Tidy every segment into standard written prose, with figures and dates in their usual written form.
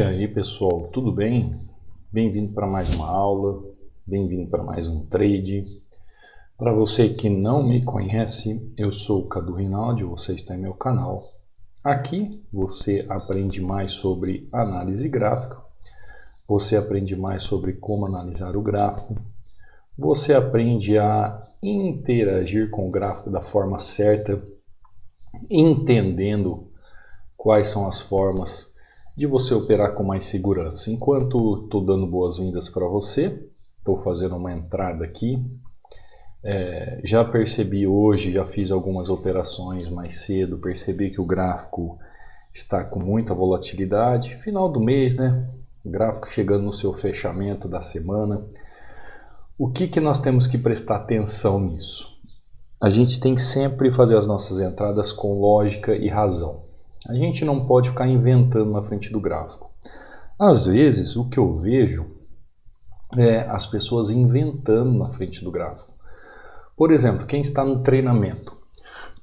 aí pessoal, tudo bem? Bem-vindo para mais uma aula, bem-vindo para mais um trade. Para você que não me conhece, eu sou o Cadu Rinaldi, você está em meu canal. Aqui você aprende mais sobre análise gráfica, você aprende mais sobre como analisar o gráfico, você aprende a interagir com o gráfico da forma certa, entendendo quais são as formas de você operar com mais segurança. Enquanto estou dando boas-vindas para você, estou fazendo uma entrada aqui. Já percebi hoje, já fiz algumas operações mais cedo, percebi que o gráfico está com muita volatilidade. Final do mês, né? O gráfico chegando no seu fechamento da semana. O que nós temos que prestar atenção nisso? A gente tem que sempre fazer as nossas entradas com lógica e razão. A gente não pode ficar inventando na frente do gráfico. Às vezes, o que eu vejo é as pessoas inventando na frente do gráfico. Por exemplo, quem está no treinamento.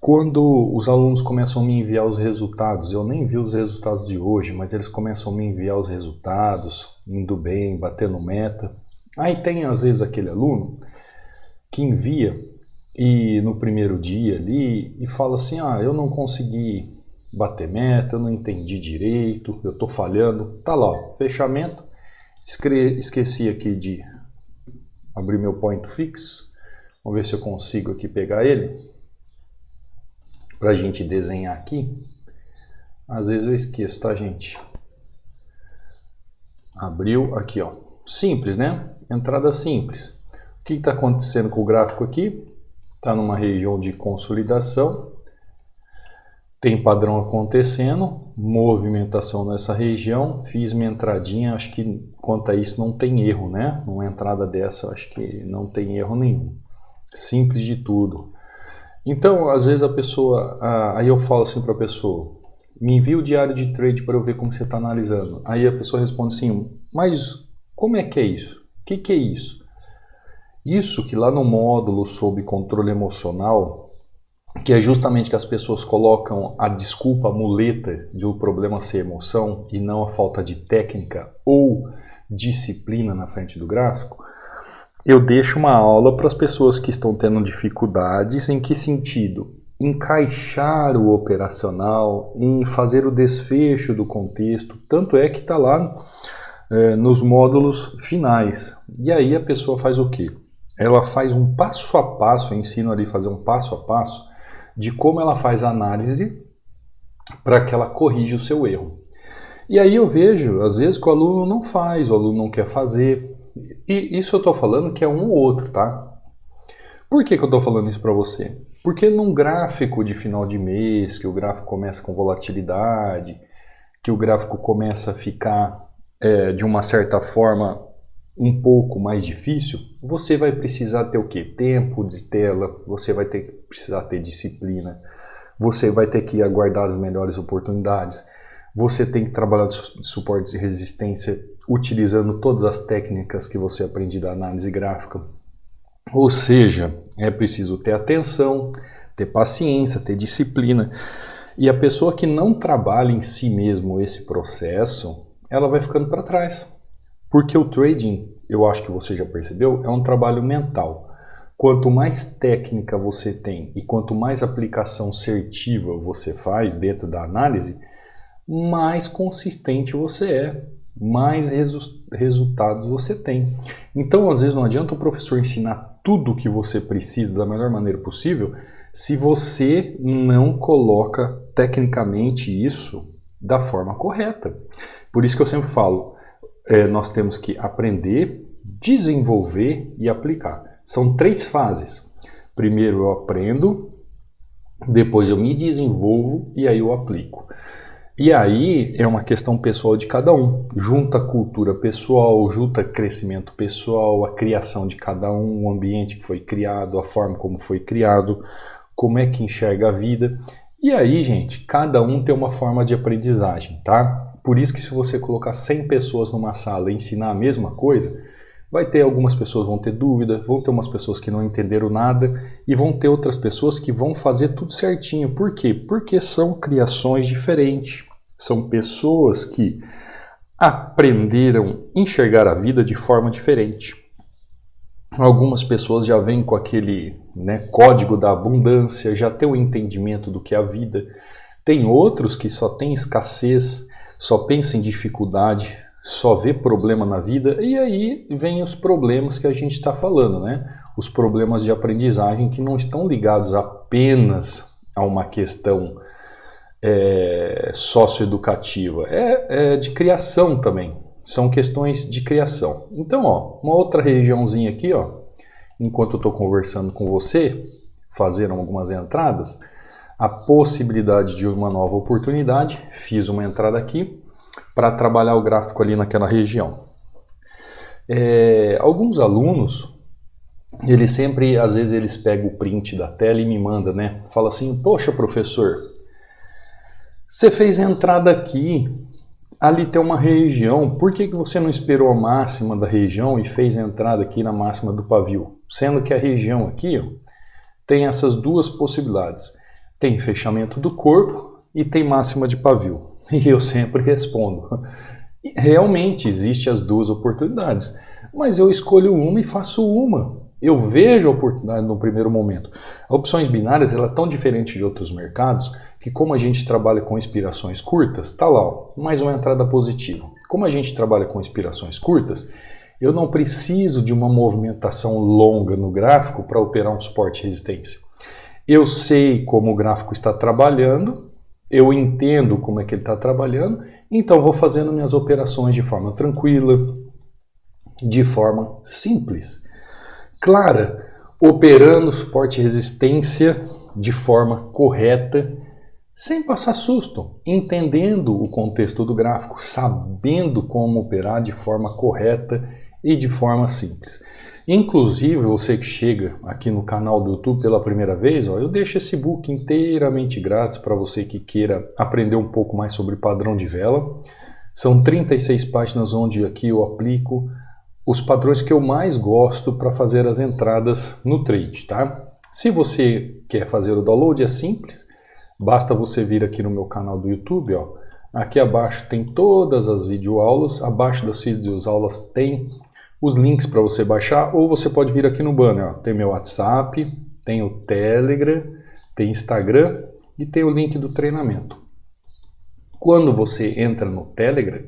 Quando os alunos começam a me enviar os resultados, eu nem vi os resultados de hoje, mas eles começam a me enviar os resultados, indo bem, batendo meta. Aí tem às vezes aquele aluno que envia e no primeiro dia ali e fala assim, eu não consegui bater meta, eu não entendi direito, eu estou falhando. Tá lá, ó, fechamento. Esqueci aqui de abrir meu point fix. Vamos ver se eu consigo aqui pegar ele para a gente desenhar aqui. Às vezes eu esqueço, tá, gente? Abriu aqui, ó. Simples, né? Entrada simples. O que está acontecendo com o gráfico aqui? Está numa região de consolidação. Tem padrão acontecendo, movimentação nessa região, fiz minha entradinha, acho que quanto a isso não tem erro, né? Uma entrada dessa acho que não tem erro nenhum. Simples de tudo. Então, às vezes a pessoa, aí eu falo assim para a pessoa, me envia o diário de trade para eu ver como você está analisando. Aí a pessoa responde assim, mas como é que é isso? O que é isso? Isso que lá no módulo sobre controle emocional, que é justamente que as pessoas colocam a desculpa, a muleta de o problema ser emoção e não a falta de técnica ou disciplina na frente do gráfico, eu deixo uma aula para as pessoas que estão tendo dificuldades. Em que sentido? Encaixar o operacional, em fazer o desfecho do contexto, tanto é que está lá nos módulos finais. E aí a pessoa faz o quê? Ela faz um passo a passo, eu ensino ali a fazer um passo a passo, de como ela faz a análise para que ela corrija o seu erro. E aí eu vejo, às vezes, que o aluno não faz, o aluno não quer fazer. E isso eu estou falando que é um ou outro, tá? Por que eu estou falando isso para você? Porque num gráfico de final de mês, que o gráfico começa com volatilidade, que o gráfico começa a ficar, de uma certa forma, um pouco mais difícil, você vai precisar ter o quê? Tempo de tela, você vai precisar ter disciplina, você vai ter que aguardar as melhores oportunidades, você tem que trabalhar de suporte de resistência utilizando todas as técnicas que você aprende da análise gráfica. Ou seja, é preciso ter atenção, ter paciência, ter disciplina. E a pessoa que não trabalha em si mesmo esse processo, ela vai ficando para trás. Porque o trading, eu acho que você já percebeu, é um trabalho mental. Quanto mais técnica você tem e quanto mais aplicação assertiva você faz dentro da análise, mais consistente você é, mais resultados você tem. Então, às vezes, não adianta o professor ensinar tudo o que você precisa da melhor maneira possível se você não coloca tecnicamente isso da forma correta. Por isso que eu sempre falo, nós temos que aprender, desenvolver e aplicar. São 3 fases. Primeiro eu aprendo, depois eu me desenvolvo e aí eu aplico. E aí é uma questão pessoal de cada um. Junta a cultura pessoal, junta crescimento pessoal, a criação de cada um, o ambiente que foi criado, a forma como foi criado, como é que enxerga a vida. E aí, gente, cada um tem uma forma de aprendizagem, tá? Por isso que se você colocar 100 pessoas numa sala e ensinar a mesma coisa, vai ter algumas pessoas que vão ter dúvida, vão ter umas pessoas que não entenderam nada e vão ter outras pessoas que vão fazer tudo certinho. Por quê? Porque são criações diferentes. São pessoas que aprenderam a enxergar a vida de forma diferente. Algumas pessoas já vêm com aquele, né, código da abundância, já tem o entendimento do que é a vida. Tem outros que só têm escassez, só pensam em dificuldade, só vê problema na vida, e aí vem os problemas que a gente está falando, né? Os problemas de aprendizagem que não estão ligados apenas a uma questão socioeducativa, é de criação também. São questões de criação. Então, ó, uma outra regiãozinha aqui, ó, enquanto eu estou conversando com você, fazendo algumas entradas, a possibilidade de uma nova oportunidade, fiz uma entrada aqui para trabalhar o gráfico ali naquela região. Alguns alunos, eles sempre, às vezes eles pegam o print da tela e me mandam, né? Fala assim, poxa professor, você fez a entrada aqui, ali tem uma região, por que você não esperou a máxima da região e fez a entrada aqui na máxima do pavio? Sendo que a região aqui, ó, tem essas duas possibilidades. Tem fechamento do corpo e tem máxima de pavio. E eu sempre respondo, realmente existem as duas oportunidades, mas eu escolho uma e faço uma. Eu vejo a oportunidade no primeiro momento. Opções binárias, ela é tão diferente de outros mercados que, como a gente trabalha com inspirações curtas, tá lá, ó, mais uma entrada positiva. Como a gente trabalha com inspirações curtas, eu não preciso de uma movimentação longa no gráfico para operar um suporte e resistência. Eu sei como o gráfico está trabalhando, eu entendo como é que ele está trabalhando, então vou fazendo minhas operações de forma tranquila, de forma simples. Clara, operando suporte e resistência de forma correta, sem passar susto, entendendo o contexto do gráfico, sabendo como operar de forma correta e de forma simples. Inclusive, você que chega aqui no canal do YouTube pela primeira vez, ó, eu deixo esse book inteiramente grátis para você que queira aprender um pouco mais sobre padrão de vela. São 36 páginas onde aqui eu aplico os padrões que eu mais gosto para fazer as entradas no trade, tá? Se você quer fazer o download, é simples, basta você vir aqui no meu canal do YouTube, ó. Aqui abaixo tem todas as videoaulas, abaixo das videoaulas tem os links para você baixar, ou você pode vir aqui no banner, ó. Tem meu WhatsApp, tem o Telegram, tem Instagram e tem o link do treinamento. Quando você entra no Telegram,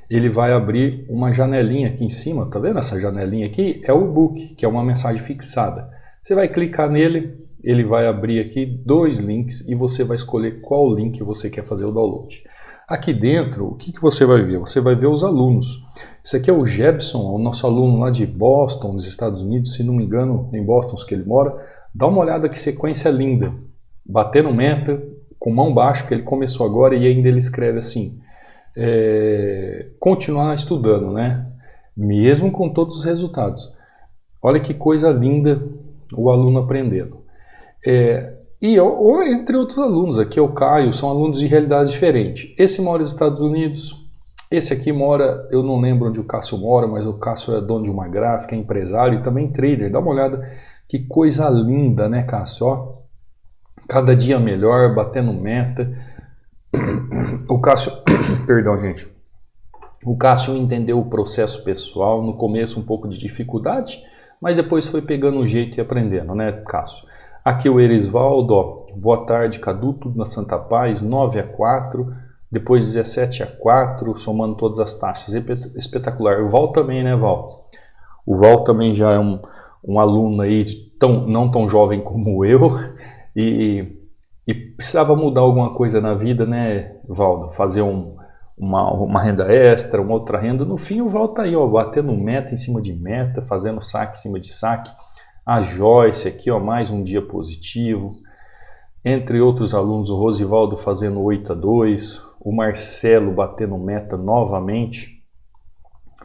ele vai abrir uma janelinha aqui em cima, tá vendo essa janelinha aqui? É o book, que é uma mensagem fixada. Você vai clicar nele, ele vai abrir aqui 2 links e você vai escolher qual link você quer fazer o download. Aqui dentro, o que você vai ver? Você vai ver os alunos. Esse aqui é o Jebson, o nosso aluno lá de Boston, nos Estados Unidos, se não me engano, em Boston que ele mora. Dá uma olhada que sequência linda. Batendo meta, com mão baixa, porque ele começou agora e ainda ele escreve assim, continuar estudando, né? Mesmo com todos os resultados. Olha que coisa linda o aluno aprendendo. Ou entre outros alunos, aqui é o Caio, são alunos de realidade diferente. Esse mora nos Estados Unidos, esse aqui mora, eu não lembro onde o Cássio mora, mas o Cássio é dono de uma gráfica, é empresário e também trader. Dá uma olhada, que coisa linda, né, Cássio? Ó, cada dia melhor, batendo meta. O Cássio, perdão, gente. O Cássio entendeu o processo pessoal, no começo um pouco de dificuldade, mas depois foi pegando o jeito e aprendendo, né, Cássio? Aqui o Erisvaldo, ó, boa tarde, Cadu, tudo na Santa Paz, 9-4, depois 17-4, somando todas as taxas, espetacular. O Val também, né, Val? O Val também já é um aluno aí não tão jovem como eu e precisava mudar alguma coisa na vida, né, Valdo? Fazer uma renda extra, uma outra renda. No fim, o Val tá aí, ó, batendo meta em cima de meta, fazendo saque em cima de saque. A Joyce aqui, ó, mais um dia positivo. Entre outros alunos, o Rosivaldo fazendo 8-2. O Marcelo batendo meta novamente.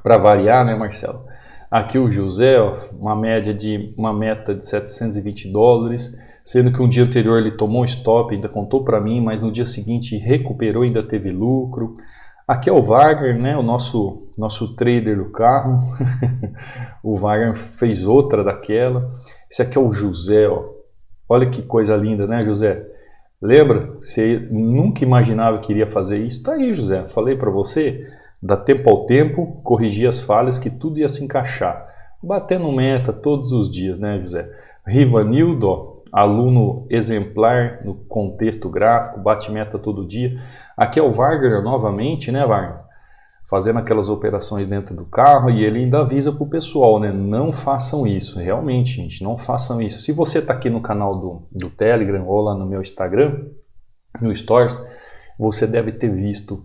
Para variar, né, Marcelo? Aqui o José, ó, uma meta de $720. Sendo que um dia anterior ele tomou um stop, ainda contou para mim, mas no dia seguinte recuperou, ainda teve lucro. Aqui é o Wagner, né, o nosso trader do carro. O Wagner fez outra daquela. Esse aqui é o José, ó. Olha que coisa linda, né, José? Lembra? Você nunca imaginava que iria fazer isso? Tá aí, José. Falei para você, dar tempo ao tempo, corrigir as falhas, que tudo ia se encaixar. Batendo meta todos os dias, né, José? Rivanildo, aluno exemplar no contexto gráfico, bate meta todo dia. Aqui é o Wagner novamente, né, Wagner? Fazendo aquelas operações dentro do carro, e ele ainda avisa para o pessoal, né? Não façam isso, realmente, gente, não façam isso. Se você está aqui no canal do Telegram ou lá no meu Instagram, no Stories, você deve ter visto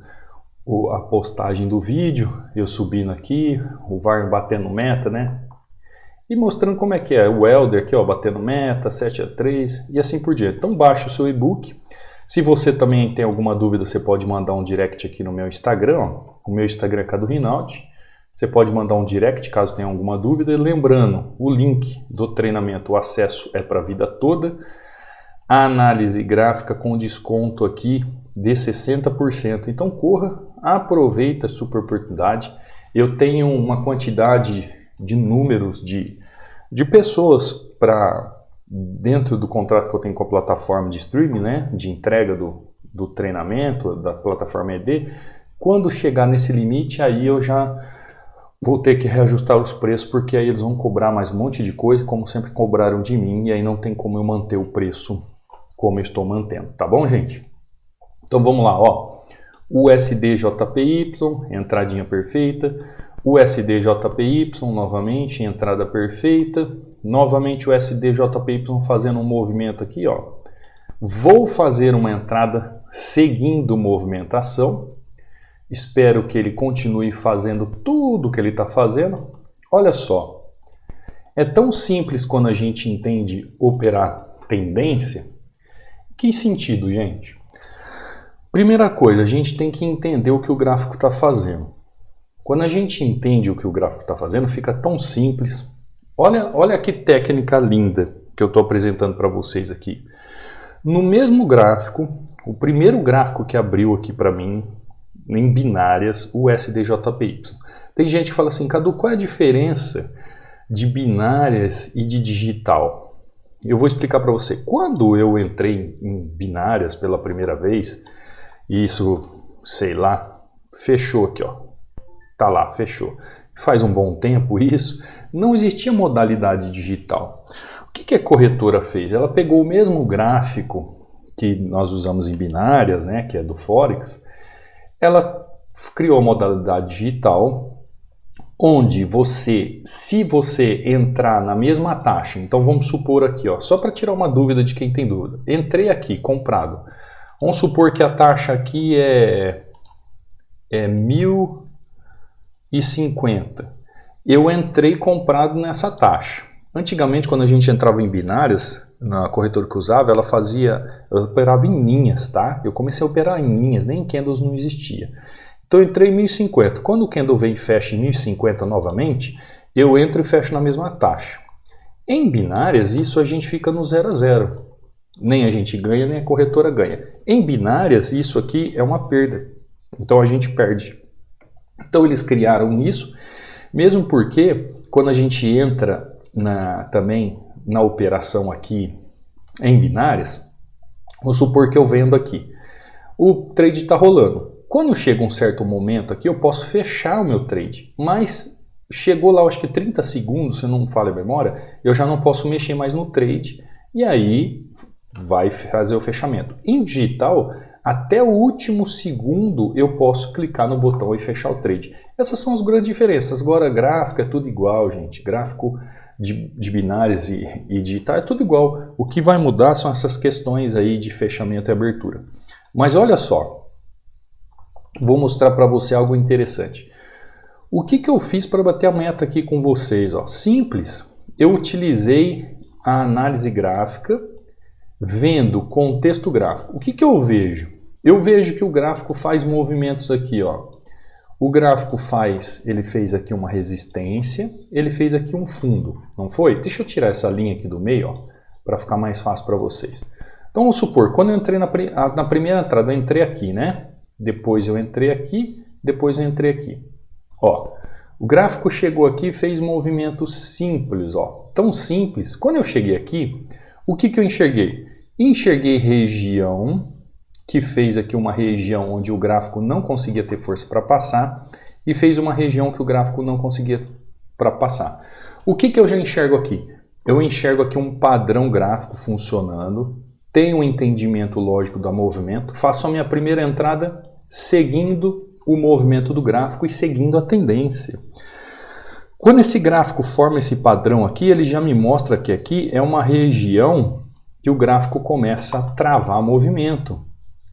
a postagem do vídeo, eu subindo aqui, o Wagner batendo meta, né? E mostrando como é que é, o Helder aqui, ó, batendo meta, 7-3 e assim por diante. Então baixa o seu e-book. Se você também tem alguma dúvida, você pode mandar um direct aqui no meu Instagram, ó. O meu Instagram é Cadu Rinaldi. Você pode mandar um direct caso tenha alguma dúvida. E lembrando, o link do treinamento, o acesso é para a vida toda. A análise gráfica com desconto aqui de 60%. Então corra, aproveita a super oportunidade. Eu tenho uma quantidade de números de pessoas para dentro do contrato que eu tenho com a plataforma de streaming, né, de entrega do treinamento, da plataforma ED. Quando chegar nesse limite, aí eu já vou ter que reajustar os preços, porque aí eles vão cobrar mais um monte de coisa, como sempre cobraram de mim, e aí não tem como eu manter o preço como eu estou mantendo, tá bom, gente? Então vamos lá, ó. USD-JPY, entradinha perfeita. USD-JPY, novamente, entrada perfeita. Novamente o USD-JPY fazendo um movimento aqui, ó. Vou fazer uma entrada seguindo movimentação. Espero que ele continue fazendo tudo que ele está fazendo. Olha só, é tão simples quando a gente entende operar tendência. Que sentido, gente? Primeira coisa, a gente tem que entender o que o gráfico está fazendo. Quando a gente entende o que o gráfico está fazendo, fica tão simples. Olha que técnica linda que eu estou apresentando para vocês aqui. No mesmo gráfico, o primeiro gráfico que abriu aqui para mim, em binárias, o USD-JPY. Tem gente que fala assim, Cadu, qual é a diferença de binárias e de digital? Eu vou explicar para você. Quando eu entrei em binárias pela primeira vez, isso, sei lá, fechou aqui, ó. Tá lá, fechou. Faz um bom tempo isso, não existia modalidade digital. O que a corretora fez? Ela pegou o mesmo gráfico que nós usamos em binárias, né, que é do Forex, ela criou a modalidade digital, onde você, se você entrar na mesma taxa, então vamos supor aqui, ó, só para tirar uma dúvida de quem tem dúvida, entrei aqui, comprado, vamos supor que a taxa aqui é 1.050, eu entrei comprado nessa taxa. Antigamente, quando a gente entrava em binárias, na corretora que eu usava, eu operava em linhas, tá? Eu comecei a operar em linhas, nem em candles não existia. Então eu entrei em 1.050. Quando o candle vem e fecha em 1.050 novamente, eu entro e fecho na mesma taxa. Em binárias, isso a gente fica no 0 a 0. Nem a gente ganha, nem a corretora ganha. Em binárias, isso aqui é uma perda. Então a gente perde. Então eles criaram isso, mesmo porque quando a gente entra também na operação aqui em binárias, vamos supor que eu vendo aqui. O trade está rolando. Quando chega um certo momento aqui, eu posso fechar o meu trade, mas chegou lá, acho que 30 segundos, se eu não me falha a memória, eu já não posso mexer mais no trade e aí vai fazer o fechamento. Em digital, até o último segundo eu posso clicar no botão e fechar o trade. Essas são as grandes diferenças. Agora gráfico é tudo igual, gente. Gráfico de binários e digital é tudo igual. O que vai mudar são essas questões aí de fechamento e abertura. Mas olha só, vou mostrar para você algo interessante. O que eu fiz para bater a meta aqui com vocês? Ó? Simples, eu utilizei a análise gráfica vendo contexto gráfico. O que eu vejo? Eu vejo que o gráfico faz movimentos aqui, ó. O gráfico ele fez aqui uma resistência, ele fez aqui um fundo, não foi? Deixa eu tirar essa linha aqui do meio, ó, para ficar mais fácil para vocês. Então vamos supor, quando eu entrei na primeira entrada, eu entrei aqui, né? Depois eu entrei aqui, depois eu entrei aqui. Ó, o gráfico chegou aqui e fez movimentos simples, ó. Tão simples. Quando eu cheguei aqui, o que eu enxerguei? Enxerguei região, que fez aqui uma região onde o gráfico não conseguia ter força para passar, e fez uma região que o gráfico não conseguia para passar. O que eu já enxergo aqui? Eu enxergo aqui um padrão gráfico funcionando, tenho um entendimento lógico do movimento, faço a minha primeira entrada seguindo o movimento do gráfico e seguindo a tendência. Quando esse gráfico forma esse padrão aqui, ele já me mostra que aqui é uma região que o gráfico começa a travar movimento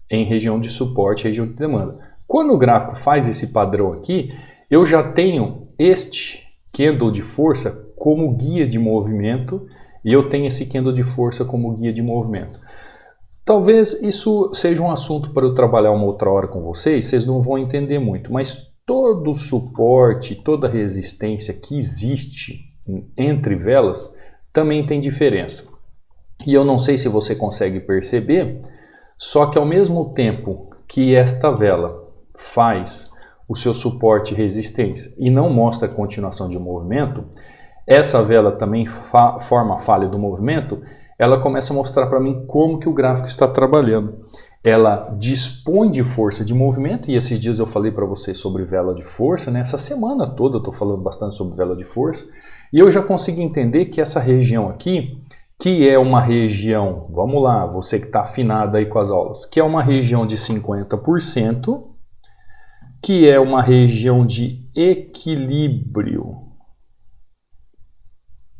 em região de suporte, região de demanda. Quando o gráfico faz esse padrão aqui, eu já tenho este candle de força como guia de movimento e eu tenho esse candle de força como guia de movimento. Talvez isso seja um assunto para eu trabalhar uma outra hora com vocês não vão entender muito, mas todo o suporte, toda a resistência que existe entre velas também tem diferença. E eu não sei se você consegue perceber, só que ao mesmo tempo que esta vela faz o seu suporte e resistência e não mostra a continuação de movimento, essa vela também forma a falha do movimento, ela começa a mostrar para mim como que o gráfico está trabalhando. Ela dispõe de força de movimento, e esses dias eu falei para vocês sobre vela de força, né? Essa semana toda eu estou falando bastante sobre vela de força, e eu já consegui entender que essa região aqui, que é uma região, vamos lá, você que está afinado aí com as aulas, que é uma região de 50%, que é uma região de equilíbrio.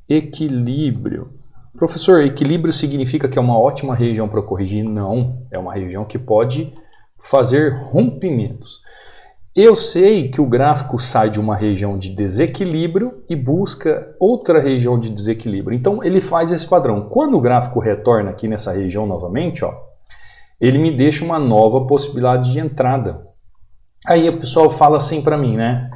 Equilíbrio. Professor, equilíbrio significa que é uma ótima região para corrigir? Não, é uma região que pode fazer rompimentos. Eu sei que o gráfico sai de uma região de desequilíbrio e busca outra região de desequilíbrio. Então ele faz esse padrão. Quando o gráfico retorna aqui nessa região novamente, ó, ele me deixa uma nova possibilidade de entrada. Aí o pessoal fala assim para mim, né?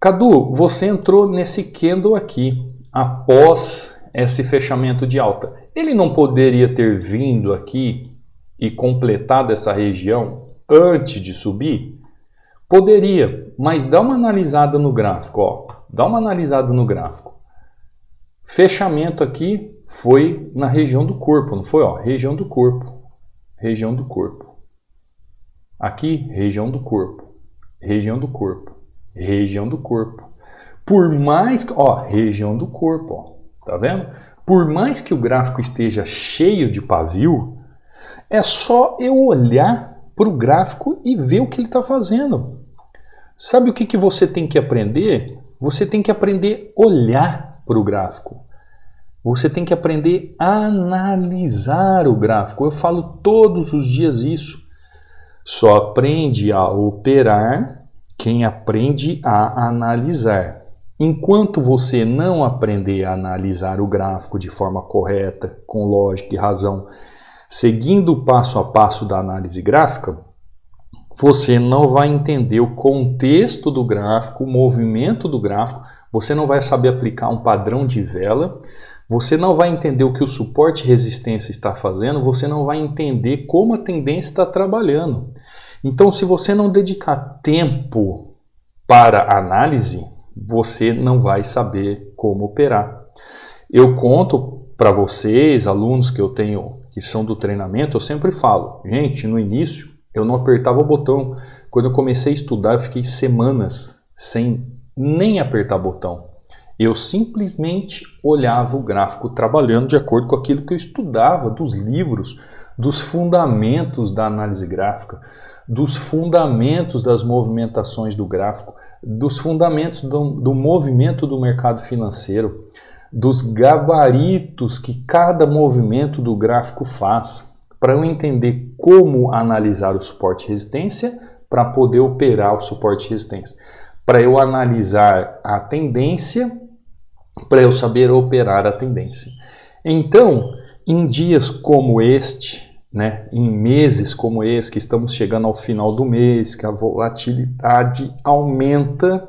Cadu, você entrou nesse candle aqui após esse fechamento de alta. Ele não poderia ter vindo aqui e completado essa região antes de subir? Poderia, mas dá uma analisada no gráfico, ó. Dá uma analisada no gráfico. Fechamento aqui foi na região do corpo, não foi? Ó, região do corpo. Região do corpo. Aqui, região do corpo. Região do corpo. Região do corpo. Por mais que, ó, região do corpo, ó. Tá vendo? Por mais que o gráfico esteja cheio de pavio, é só eu olhar para o gráfico e ver o que ele está fazendo. Sabe o que você tem que aprender? Você tem que aprender a olhar para o gráfico. Você tem que aprender a analisar o gráfico. Eu falo todos os dias isso. Só aprende a operar quem aprende a analisar. Enquanto você não aprender a analisar o gráfico de forma correta, com lógica e razão, seguindo o passo a passo da análise gráfica, você não vai entender o contexto do gráfico, o movimento do gráfico, você não vai saber aplicar um padrão de vela, você não vai entender o que o suporte e resistência está fazendo, você não vai entender como a tendência está trabalhando. Então, se você não dedicar tempo para a análise, você não vai saber como operar. Eu conto para vocês, alunos que eu tenho, que são do treinamento, eu sempre falo, gente, no início eu não apertava o botão. Quando eu comecei a estudar, eu fiquei semanas sem nem apertar botão. Eu simplesmente olhava o gráfico trabalhando de acordo com aquilo que eu estudava dos livros, dos fundamentos da análise gráfica, dos fundamentos das movimentações do gráfico, dos fundamentos do movimento do mercado financeiro, dos gabaritos que cada movimento do gráfico faz, para eu entender como analisar o suporte e resistência, para poder operar o suporte e resistência, para eu analisar a tendência, para eu saber operar a tendência. Então, em dias como este, né, em meses como esse, que estamos chegando ao final do mês, que a volatilidade aumenta,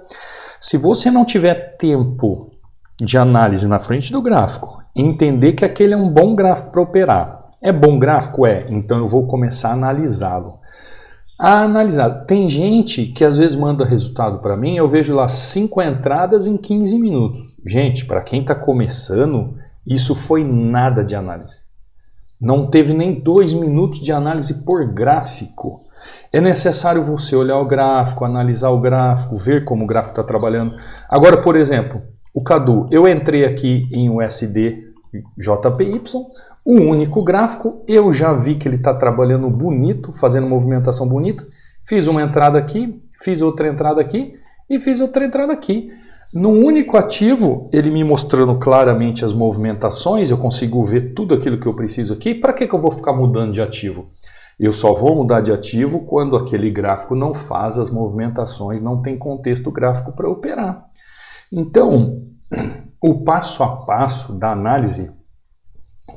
se você não tiver tempo de análise na frente do gráfico, entender que aquele é um bom gráfico para operar. É bom gráfico? É. Então eu vou começar a analisá-lo. Tem gente que às vezes manda resultado para mim, eu vejo lá 5 entradas em 15 minutos. Gente, para quem está começando, isso foi nada de análise. Não teve nem 2 minutos de análise por gráfico. É necessário você olhar o gráfico, analisar o gráfico, ver como o gráfico está trabalhando. Agora, por exemplo, o Cadu, eu entrei aqui em USD JPY, o único gráfico, eu já vi que ele está trabalhando bonito, fazendo movimentação bonita, fiz uma entrada aqui, fiz outra entrada aqui e fiz outra entrada aqui. No único ativo, ele me mostrando claramente as movimentações, eu consigo ver tudo aquilo que eu preciso aqui. Para que eu vou ficar mudando de ativo? Eu só vou mudar de ativo quando aquele gráfico não faz as movimentações, não tem contexto gráfico para operar. Então, o passo a passo da análise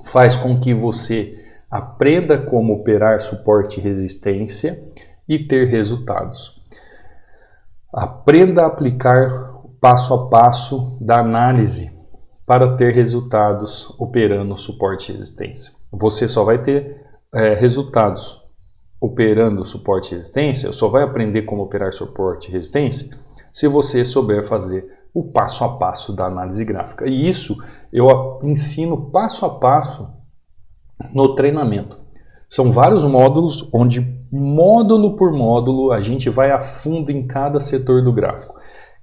faz com que você aprenda como operar suporte e resistência e ter resultados. Aprenda a aplicar o passo a passo da análise para ter resultados operando suporte e resistência. Você só vai ter resultados operando suporte e resistência, só vai aprender como operar suporte e resistência se você souber fazer o passo a passo da análise gráfica. E isso eu ensino passo a passo no treinamento. São vários módulos onde, módulo por módulo, a gente vai a fundo em cada setor do gráfico.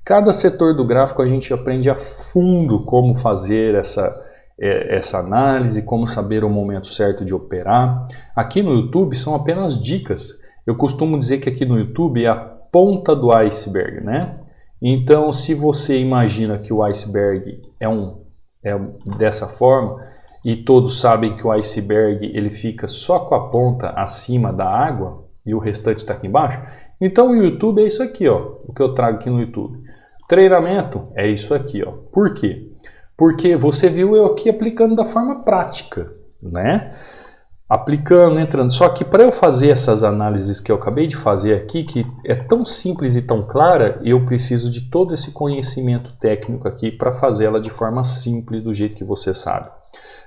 Cada setor do gráfico a gente aprende a fundo como fazer essa análise, como saber o momento certo de operar. Aqui no YouTube são apenas dicas. Eu costumo dizer que aqui no YouTube é a ponta do iceberg, né? Então, se você imagina que o iceberg é dessa forma, e todos sabem que o iceberg ele fica só com a ponta acima da água e o restante está aqui embaixo, então o YouTube é isso aqui, ó, o que eu trago aqui no YouTube. Treinamento é isso aqui, ó. Por quê? Porque você viu eu aqui aplicando da forma prática, né? Aplicando, entrando. Só que para eu fazer essas análises que eu acabei de fazer aqui, que é tão simples e tão clara, eu preciso de todo esse conhecimento técnico aqui para fazê-la de forma simples, do jeito que você sabe.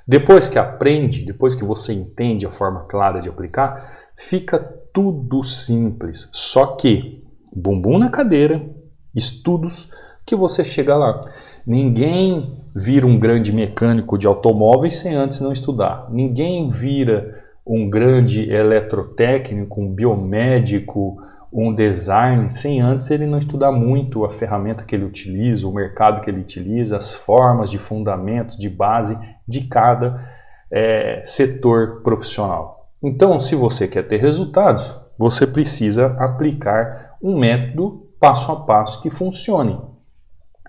Depois que aprende, depois que você entende a forma clara de aplicar, fica tudo simples. Só que, bumbum na cadeira, estudos, que você chega lá. Ninguém vira um grande mecânico de automóveis sem antes não estudar. Ninguém vira um grande eletrotécnico, um biomédico, um design, sem antes ele não estudar muito a ferramenta que ele utiliza, o mercado que ele utiliza, as formas de fundamento, de base de cada setor profissional. Então, se você quer ter resultados, você precisa aplicar um método passo a passo que funcione,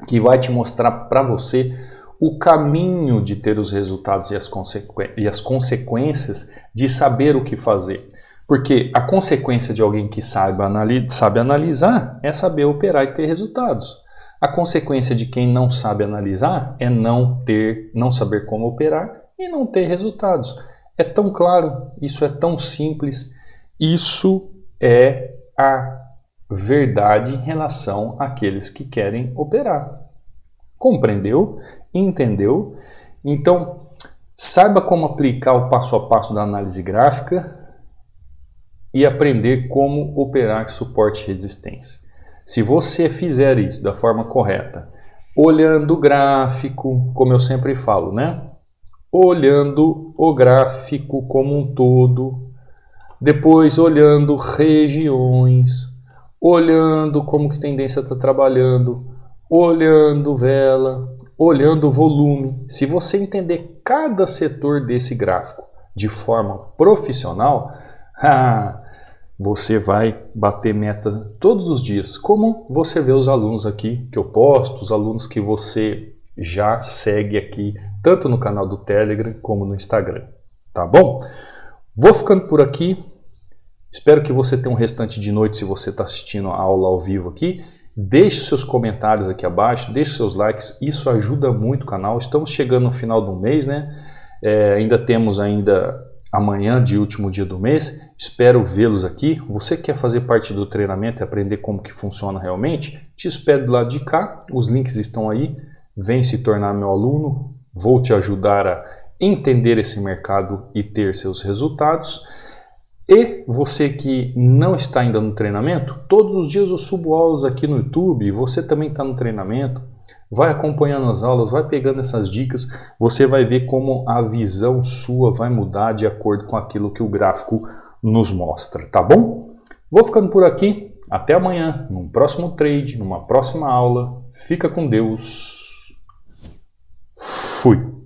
que vai te mostrar para você o caminho de ter os resultados e as consequências de saber o que fazer. Porque a consequência de alguém que sabe analisar é saber operar e ter resultados. A consequência de quem não sabe analisar é não saber como operar e não ter resultados. É tão claro, isso é tão simples, isso é a verdade em relação àqueles que querem operar. Compreendeu? Entendeu? Então, saiba como aplicar o passo a passo da análise gráfica e aprender como operar suporte e resistência. Se você fizer isso da forma correta, olhando o gráfico, como eu sempre falo, né? Olhando o gráfico como um todo, depois olhando regiões, olhando como que a tendência está trabalhando, olhando vela, olhando volume. Se você entender cada setor desse gráfico de forma profissional, você vai bater meta todos os dias, como você vê os alunos aqui que eu posto, os alunos que você já segue aqui, tanto no canal do Telegram como no Instagram, tá bom? Vou ficando por aqui, espero que você tenha um restante de noite se você está assistindo a aula ao vivo aqui. Deixe seus comentários aqui abaixo, deixe seus likes, isso ajuda muito o canal. Estamos chegando no final do mês, né? Ainda temos amanhã de último dia do mês, espero vê-los aqui. Você quer fazer parte do treinamento e aprender como que funciona realmente? Te espero do lado de cá, os links estão aí, vem se tornar meu aluno, vou te ajudar a entender esse mercado e ter seus resultados. E você que não está ainda no treinamento, todos os dias eu subo aulas aqui no YouTube, você também está no treinamento, vai acompanhando as aulas, vai pegando essas dicas, você vai ver como a visão sua vai mudar de acordo com aquilo que o gráfico nos mostra, tá bom? Vou ficando por aqui. Até amanhã, num próximo trade, numa próxima aula. Fica com Deus. Fui.